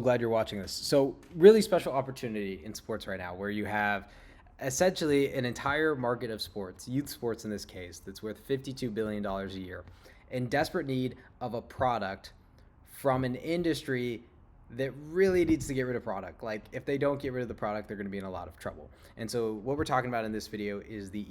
Glad you're watching this. So, really special opportunity in sports right now where you have essentially an entire market of sports, youth sports in this case, that's worth $52 billion a year, in desperate need of a product from an industry that really needs to get rid of product. Like, if they don't get rid of the product, they're going to be in a lot of trouble. And so, what we're talking about in this video is the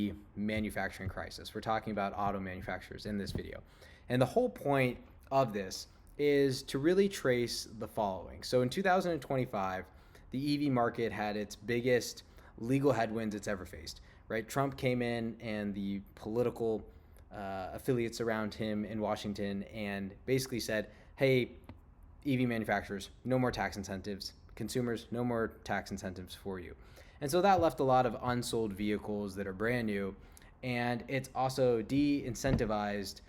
EV manufacturing crisis. We're talking about auto manufacturers in this video. And the whole point of this is to really trace the following. So in 2025, the EV market had its biggest legal headwinds it's ever faced, right? Trump came in and the political affiliates around him in Washington and basically said, hey, EV manufacturers, no more tax incentives. Consumers, no more tax incentives for you. And so that left a lot of unsold vehicles that are brand new. And it's also de-incentivized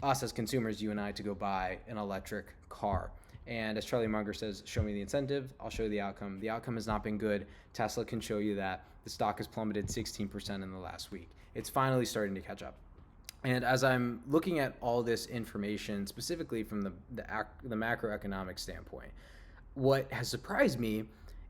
us as consumers, you and I, to go buy an electric car. And as Charlie Munger says, show me the incentive, I'll show you the outcome. The outcome has not been good. Tesla can show you that. The stock has plummeted 16% in the last week. It's finally starting to catch up. And as I'm looking at all this information, specifically from the macroeconomic standpoint, what has surprised me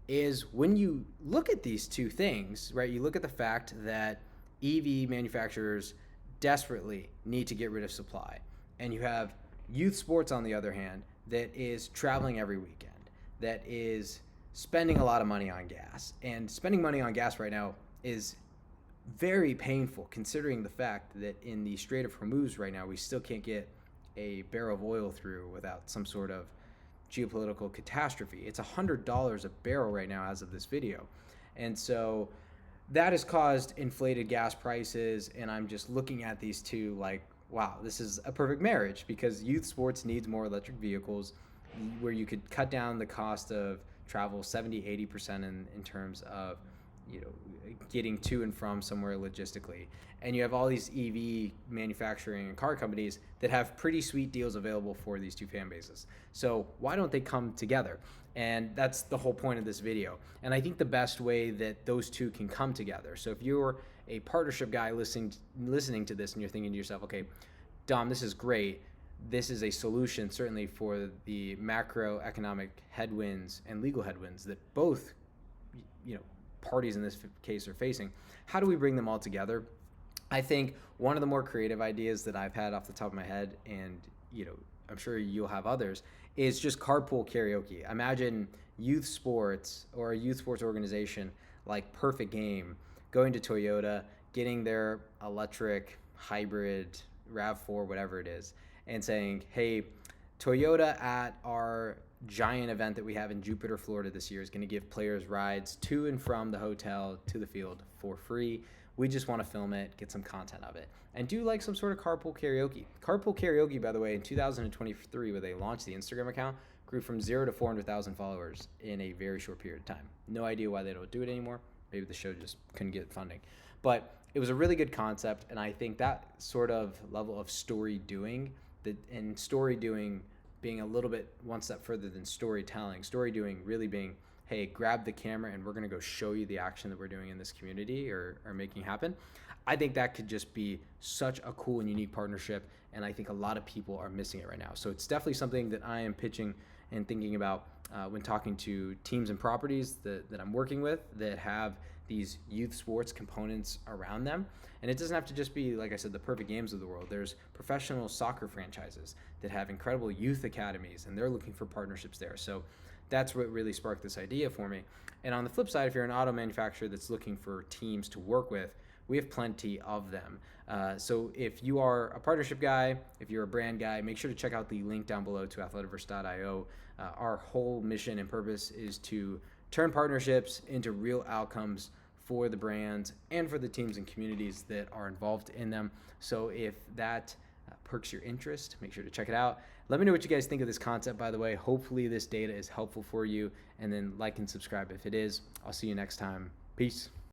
is when you look at these two things, right? You look at the fact that EV manufacturers desperately need to get rid of supply. And you have youth sports, on the other hand, that is traveling every weekend, that is spending a lot of money on gas. And spending money on gas right now is very painful, considering the fact that in the Strait of Hormuz right now, we still can't get a barrel of oil through without some sort of geopolitical catastrophe. It's $100 a barrel right now as of this video. And so that has caused inflated gas prices, and I'm just looking at these two like, wow, this is a perfect marriage, because youth sports needs more electric vehicles where you could cut down the cost of travel 70-80% in terms of, you know, getting to and from somewhere logistically. And you have all these EV manufacturing and car companies that have pretty sweet deals available for these two fan bases. So why don't they come together? And that's the whole point of this video. And I think the best way that those two can come together. So if you're a partnership guy listening to this and you're thinking to yourself, okay, Dom, this is great. This is a solution certainly for the macroeconomic headwinds and legal headwinds that both, you know, parties in this case are facing. How do we bring them all together? I think one of the more creative ideas that I've had off the top of my head, and you know, I'm sure you'll have others, is just carpool karaoke. Imagine youth sports or a youth sports organization like Perfect Game going to Toyota, getting their electric hybrid RAV4, whatever it is, and saying, hey, Toyota at our giant event that we have in Jupiter, Florida this year is going to give players rides to and from the hotel to the field for free. We just want to film it, get some content of it, and do like some sort of carpool karaoke. Carpool karaoke, by the way, in 2023, when they launched the Instagram account, grew from 0 to 400,000 followers in a very short period of time. No idea why they don't do it anymore. Maybe the show just couldn't get funding. But it was a really good concept, and I think that sort of level of story doing, and story doing being a little bit one step further than storytelling, story doing really being, hey, grab the camera and we're going to go show you the action that we're doing in this community or making happen. I think that could just be such a cool and unique partnership, and I think a lot of people are missing it right now. So it's definitely something that I am pitching and thinking about when talking to teams and properties that I'm working with that have these youth sports components around them. And it doesn't have to just be, like I said, the Perfect Games of the world. There's professional soccer franchises that have incredible youth academies, and they're looking for partnerships there. So that's what really sparked this idea for me. And on the flip side, if you're an auto manufacturer that's looking for teams to work with, we have plenty of them. So if you are a partnership guy, if you're a brand guy, make sure to check out the link down below to athletiverse.io. Our whole mission and purpose is to turn partnerships into real outcomes for the brands and for the teams and communities that are involved in them. So if that perks your interest, make sure to check it out. Let me know what you guys think of this concept, by the way. Hopefully this data is helpful for you, and then like and subscribe if it is. I'll see you next time. Peace.